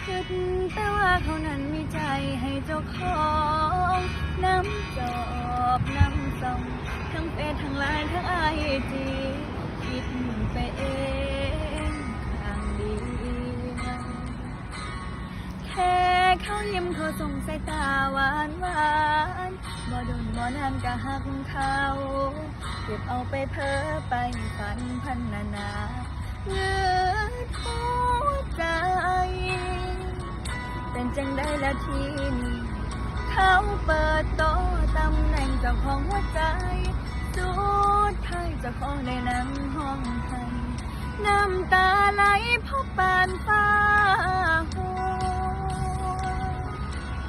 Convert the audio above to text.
คิดแต่ว่าเขานั้นมีใจให้เจ้าของน้ำจอบน้ำส่องทั้งเฟซทั้งไลน์ทั้งไอจีคิดไปเองข้างเดียวแค่เขายิ้มเขาส่งสายตาหวานหวานบ่โดนบ่นานก็หักเขาเก็บเอาไปเพ้อไปฝันพันนาเงือหัวใจเป็นจังได้ละทีนี้เขาเปิดโต๊ะตำแหน่งเจ้าของหัวใจสุดท้ายเจ้าของในนั่งห้องไทยน้ำตาไหลเพราะปานฟ้า